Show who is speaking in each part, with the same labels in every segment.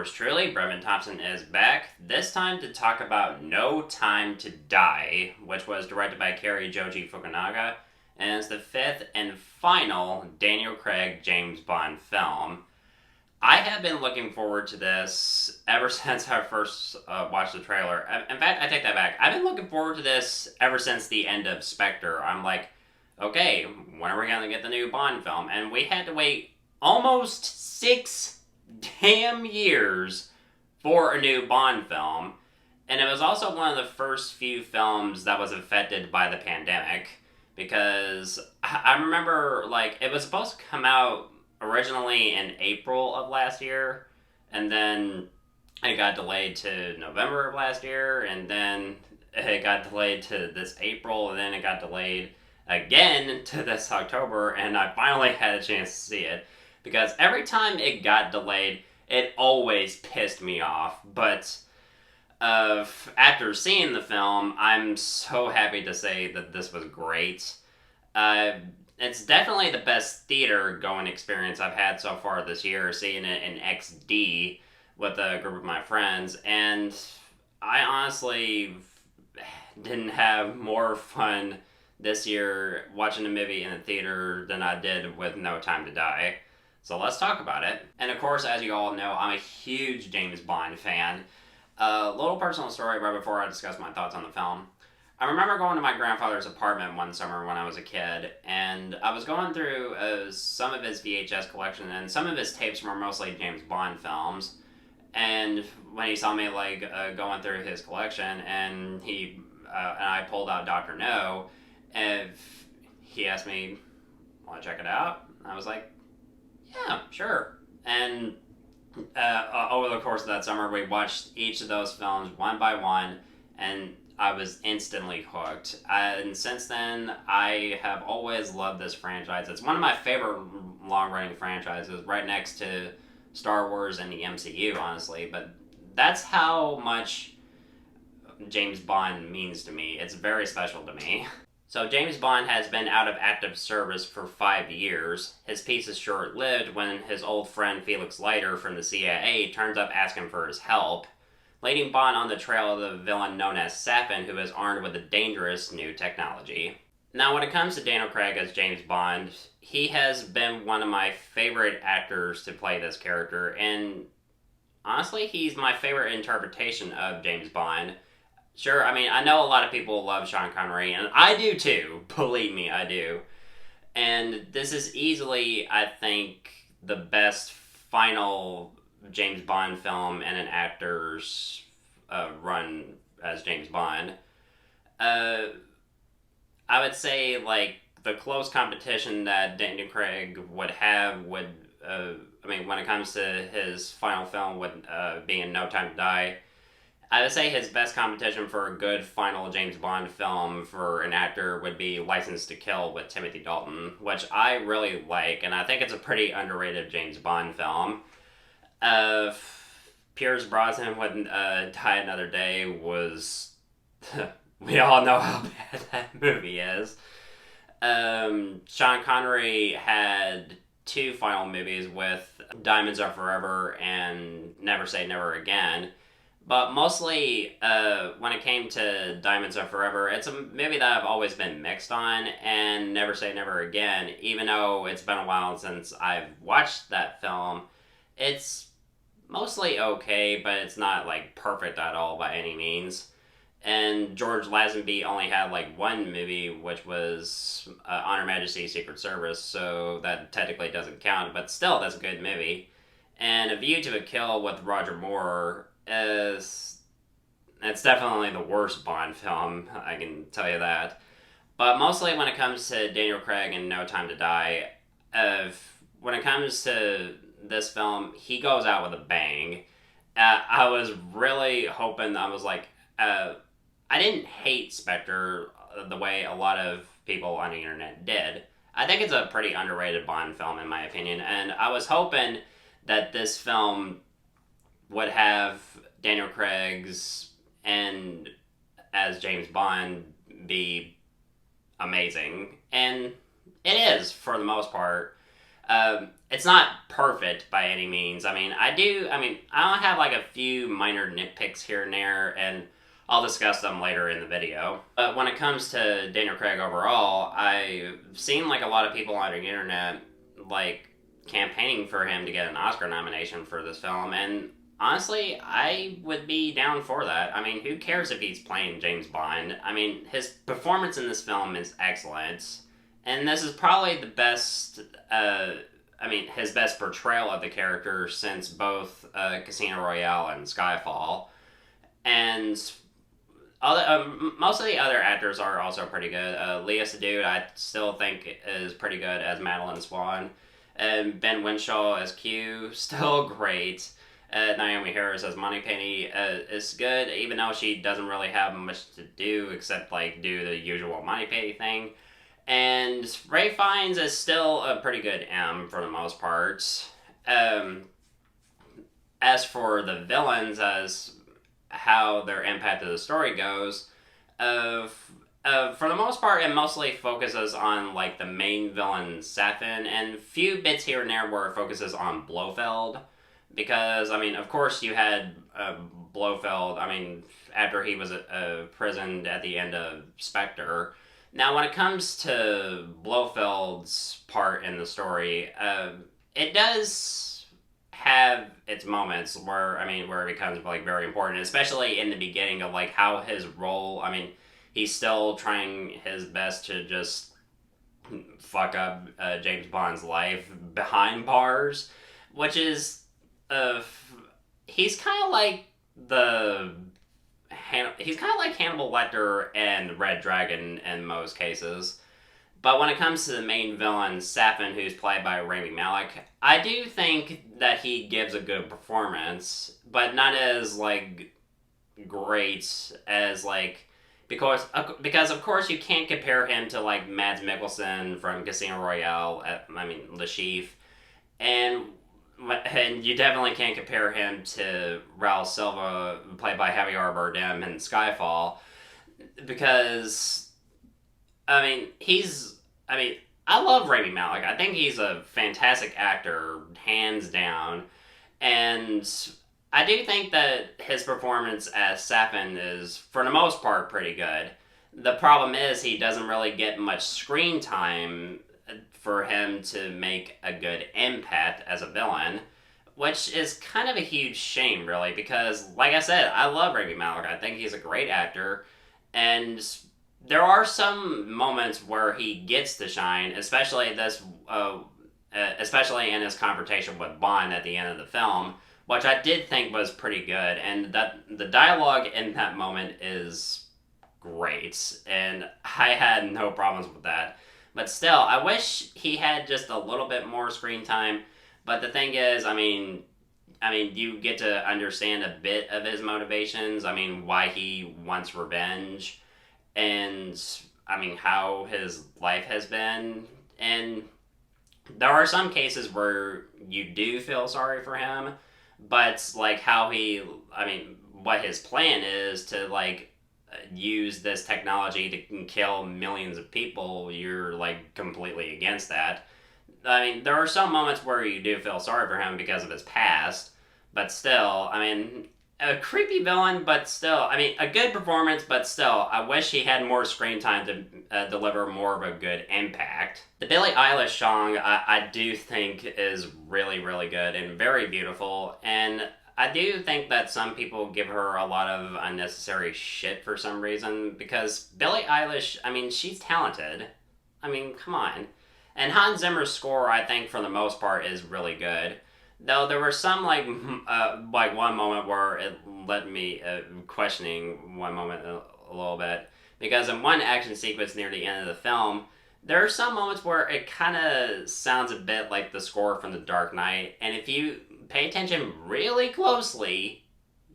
Speaker 1: yours truly, Brevin Thompson, is back, this time to talk about No Time to Die, which was directed by Cary Joji Fukunaga, and is the fifth and final Daniel Craig James Bond film. I have been looking forward to this ever since I first watched the trailer. In fact, I take that back. I've been looking forward to this ever since the end of Spectre. I'm like, okay, when are we going to get the new Bond film? And we had to wait almost 6 damn years for a new Bond film. And it was also one of the first few films that was affected by the pandemic. Because I remember, like, it was supposed to come out originally in April of last year, and then it got delayed to November of last year, and then it got delayed to this April, and then it got delayed again to this October, and I finally had a chance to see it, because every time it got delayed, it always pissed me off, but after seeing the film, I'm so happy to say that this was great. It's definitely the best theater-going experience I've had so far this year, seeing it in XD with a group of my friends, and I honestly didn't have more fun this year watching a movie in the theater than I did with No Time to Die. So let's talk about it. And of course, as you all know, I'm a huge James Bond fan. A little personal story right before I discuss my thoughts on the film. I remember going to my grandfather's apartment one summer when I was a kid, and I was going through some of his VHS collection, and some of his tapes were mostly James Bond films. And when he saw me going through his collection, and I pulled out Dr. No, and he asked me, "Want to check it out?" And I was like, "Yeah, sure." And over the course of that summer, we watched each of those films one by one, and I was instantly hooked. And since then, I have always loved this franchise. It's one of my favorite long-running franchises, right next to Star Wars and the MCU, honestly. But that's how much James Bond means to me. It's very special to me. So James Bond has been out of active service for 5 years. His peace is short-lived when his old friend Felix Slider from the CIA turns up asking for his help, leading Bond on the trail of the villain known as Safin, who is armed with a dangerous new technology. Now, when it comes to Daniel Craig as James Bond, he has been one of my favorite actors to play this character, and honestly, he's my favorite interpretation of James Bond. Sure, I mean, I know a lot of people love Sean Connery, and I do too. Believe me, I do. And this is easily, I think, the best final James Bond film and an actor's run as James Bond. I would say, the close competition that Daniel Craig would have when it comes to his final film with being No Time to Die, I would say his best competition for a good final James Bond film for an actor would be License to Kill with Timothy Dalton, which I really like, and I think it's a pretty underrated James Bond film. Pierce Brosnan with Die Another Day was... we all know how bad that movie is. Sean Connery had 2 final movies with Diamonds Are Forever and Never Say Never Again. But mostly, when it came to Diamonds Are Forever, it's a movie that I've always been mixed on, and Never Say Never Again, even though it's been a while since I've watched that film, it's mostly okay, but it's not, perfect at all by any means. And George Lazenby only had, 1 movie, which was On Her Majesty's Secret Service, so that technically doesn't count, but still, that's a good movie. And A View to a Kill with Roger Moore it's definitely the worst Bond film, I can tell you that. But mostly when it comes to Daniel Craig and No Time to Die, when it comes to this film, he goes out with a bang. I was really hoping, I didn't hate Spectre the way a lot of people on the internet did. I think it's a pretty underrated Bond film in my opinion, and I was hoping that this film would have Daniel Craig's and as James Bond be amazing. And it is, for the most part. It's not perfect by any means. I have like a few minor nitpicks here and there, and I'll discuss them later in the video. But when it comes to Daniel Craig overall, I've seen like a lot of people on the internet like campaigning for him to get an Oscar nomination for this film, and honestly, I would be down for that. I mean, who cares if he's playing James Bond? I mean, his performance in this film is excellent, and this is probably the best, his best portrayal of the character since both Casino Royale and Skyfall. And most of the other actors are also pretty good. Léa Seydoux, I still think, is pretty good as Madeline Swan. And Ben Whishaw as Q, still great. Naomie Harris as Moneypenny is good, even though she doesn't really have much to do except like do the usual Moneypenny thing. And Ralph Fiennes is still a pretty good M for the most part. As for the villains, as how their impact of the story goes, for the most part, it mostly focuses on like the main villain Safin, and few bits here and there where it focuses on Blofeld. Because, of course you had Blofeld, after he was imprisoned at the end of Spectre. Now, when it comes to Blofeld's part in the story, it does have its moments where it becomes, like, very important, especially in the beginning of, like, how his role, he's still trying his best to just fuck up James Bond's life behind bars, which is... he's kind of like Hannibal Lecter and Red Dragon in most cases. But when it comes to the main villain, Safin, who's played by Rami Malek, I do think that he gives a good performance, but not as, like, great as, like... Because of course you can't compare him to, like, Mads Mikkelsen from Casino Royale, Le Chiffre, and you definitely can't compare him to Raul Silva, played by Javier Bardem in Skyfall, because, I love Rami Malek. I think he's a fantastic actor, hands down, and I do think that his performance as Safin is, for the most part, pretty good. The problem is he doesn't really get much screen time for him to make a good impact as a villain, which is kind of a huge shame, really, because, like I said, I love Rami Malek. I think he's a great actor, and there are some moments where he gets to shine, especially in his confrontation with Bond at the end of the film, which I did think was pretty good, and that the dialogue in that moment is great, and I had no problems with that. But still, I wish he had just a little bit more screen time. But the thing is, you get to understand a bit of his motivations. Why he wants revenge, and how his life has been. And there are some cases where you do feel sorry for him, but like how what his plan is to like use this technology to kill millions of people, you're like completely against that. There are some moments where you do feel sorry for him because of his past, but still, a creepy villain, but still, a good performance, but still, I wish he had more screen time to deliver more of a good impact. The Billie Eilish song, I do think is really, really good and very beautiful, and I do think that some people give her a lot of unnecessary shit for some reason, because Billie Eilish, she's talented. Come on. And Hans Zimmer's score, I think, for the most part, is really good. Though there were some, like one moment where it led me questioning one moment a little bit. Because in one action sequence near the end of the film, there are some moments where it kind of sounds a bit like the score from The Dark Knight. And if you pay attention really closely,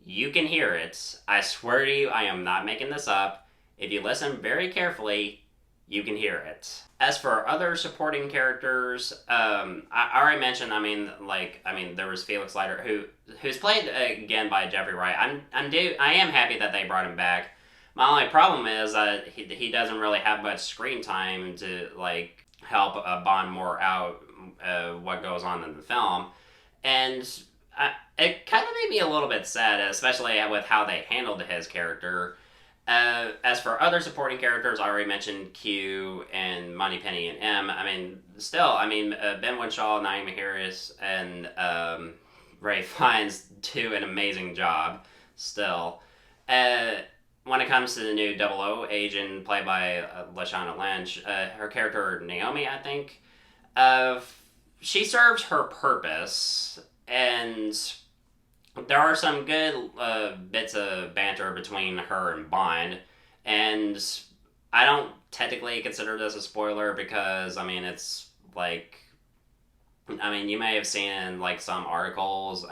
Speaker 1: you can hear it. I swear to you, I am not making this up. If you listen very carefully, you can hear it. As for other supporting characters, I already mentioned, there was Felix Slider, who's played again by Jeffery Wright. I am happy that they brought him back. My only problem is he doesn't really have much screen time to, like, help Bond more out what goes on in the film. And it kind of made me a little bit sad, especially with how they handled his character. As for other supporting characters, I already mentioned Q and Moneypenny and M. I mean, still, Ben Whishaw, Naomie Harris, and Ray Fiennes do an amazing job still. When it comes to the new 00 agent played by Lashana Lynch, her character Naomie, I think, she serves her purpose, and there are some good bits of banter between her and Bond, and I don't technically consider this a spoiler because, it's like, you may have seen in like some articles,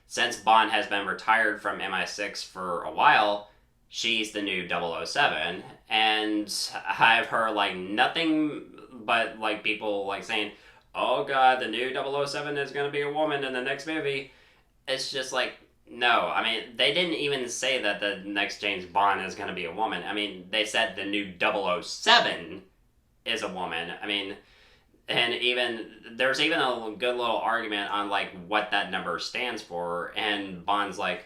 Speaker 1: since Bond has been retired from MI6 for a while, she's the new 007, and I've heard like nothing but like people like saying, oh god, the new 007 is going to be a woman in the next movie. It's just like, no. They didn't even say that the next James Bond is going to be a woman. They said the new 007 is a woman. And even, there's even a good little argument on, like, what that number stands for, and Bond's like,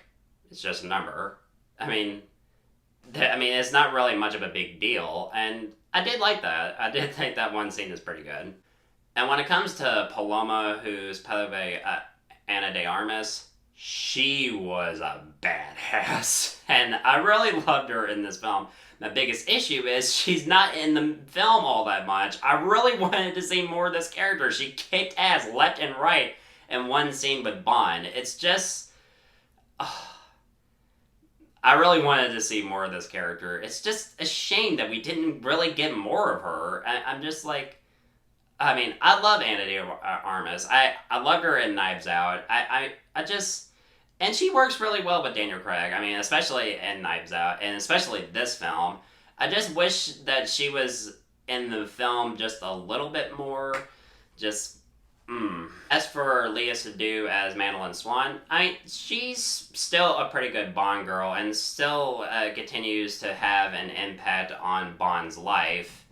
Speaker 1: it's just a number. It's not really much of a big deal, and I did like that. I did think that one scene is pretty good. And when it comes to Paloma, who's played by Ana de Armas, she was a badass, and I really loved her in this film. The biggest issue is she's not in the film all that much. I really wanted to see more of this character. She kicked ass left and right in one scene with Bond. It's just... I really wanted to see more of this character. It's just a shame that we didn't really get more of her. I'm just like... I love Ana de Armas. I loved her in Knives Out. I just... And she works really well with Daniel Craig. Especially in Knives Out, and especially this film. I just wish that she was in the film just a little bit more. As for Léa Seydoux as Madeleine Swann, she's still a pretty good Bond girl, and still continues to have an impact on Bond's life.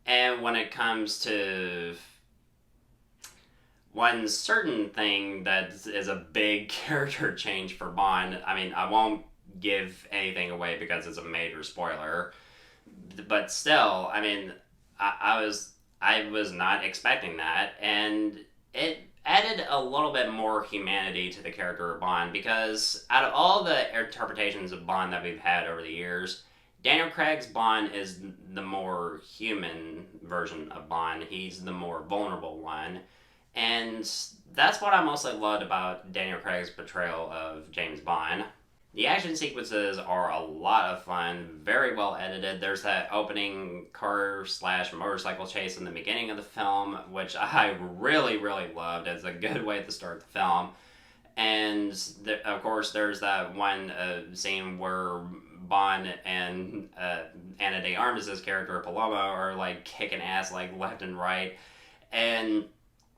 Speaker 1: And when it comes to one certain thing that is a big character change for Bond, I won't give anything away because it's a major spoiler, but still, I was not expecting that, and it added a little bit more humanity to the character of Bond, because out of all the interpretations of Bond that we've had over the years, Daniel Craig's Bond is the more human version of Bond. He's the more vulnerable one. And that's what I mostly loved about Daniel Craig's portrayal of James Bond. The action sequences are a lot of fun, very well edited. There's that opening car/motorcycle chase in the beginning of the film, which I really, really loved as a good way to start the film. And of course, there's that one scene where Bond and Ana de Armas' character Paloma are like kicking ass like left and right. And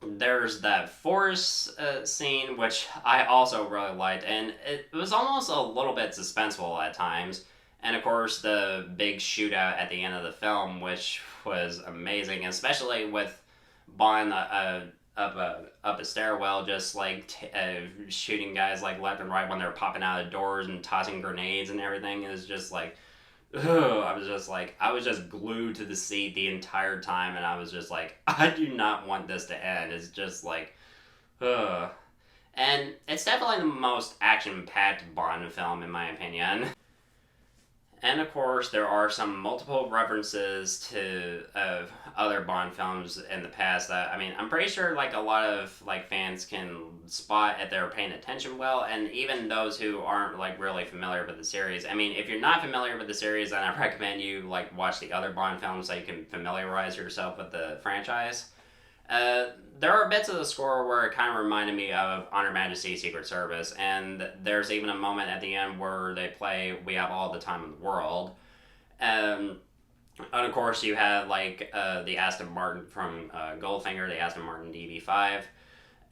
Speaker 1: there's that forest scene, which I also really liked, and it was almost a little bit suspenseful at times. And of course, the big shootout at the end of the film, which was amazing, especially with Bond up a stairwell, just like shooting guys like left and right when they're popping out of doors and tossing grenades and everything. Is just like, I was just glued to the seat the entire time, and I was just like, I do not want this to end. It's just like, And it's definitely the most action-packed Bond film, in my opinion. And of course, there are some multiple references to other Bond films in the past that, I'm pretty sure like a lot of like fans can spot if they're paying attention well, and even those who aren't like really familiar with the series. If you're not familiar with the series, then I recommend you like watch the other Bond films so you can familiarize yourself with the franchise. There are bits of the score where it kind of reminded me of On Her Majesty's Secret Service, and there's even a moment at the end where they play We Have All the Time in the World. And of course you have like the Aston Martin from Goldfinger, the Aston Martin DB5.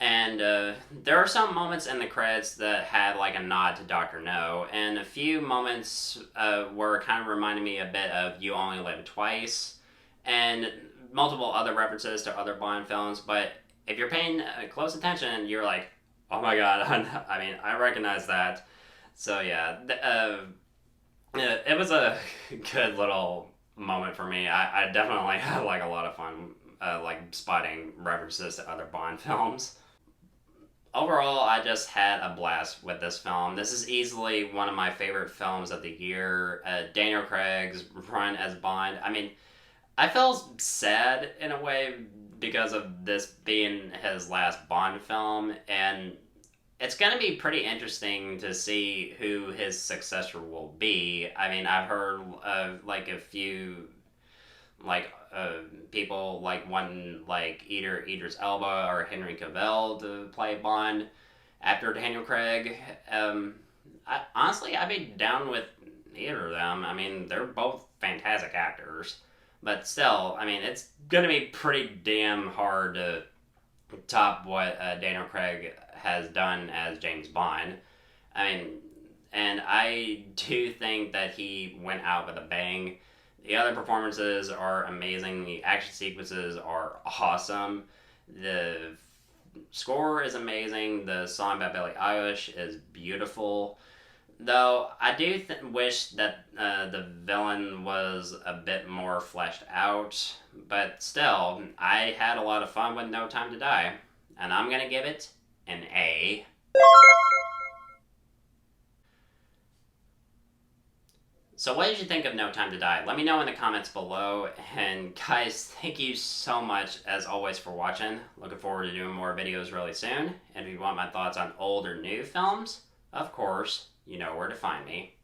Speaker 1: And there are some moments in the credits that had like a nod to Dr. No, and a few moments where it kind of reminded me a bit of You Only Live Twice, and multiple other references to other Bond films, but if you're paying close attention, you're like, oh my god, I mean, I recognize that. So yeah, it was a good little moment for me. I definitely had like a lot of fun, like spotting references to other Bond films. Overall, I just had a blast with this film. This is easily one of my favorite films of the year. Daniel Craig's run as Bond. I mean, I felt sad in a way because of this being his last Bond film, and it's going to be pretty interesting to see who his successor will be. I mean, I've heard like a few like people like one like either Idris Elba or Henry Cavill to play Bond after Daniel Craig. Honestly, I'd be down with either of them. I mean, they're both fantastic actors, but still, I mean, it's gonna be pretty damn hard to top what Daniel Craig has done as James Bond. I mean, and I do think that he went out with a bang. The other performances are amazing. The action sequences are awesome. The score is amazing. The song by Billie Eilish is beautiful. Though I do wish that the villain was a bit more fleshed out. But still, I had a lot of fun with No Time to Die. And I'm going to give it an A. So what did you think of No Time to Die? Let me know in the comments below. And guys, thank you so much, as always, for watching. Looking forward to doing more videos really soon. And if you want my thoughts on old or new films, of course, you know where to find me.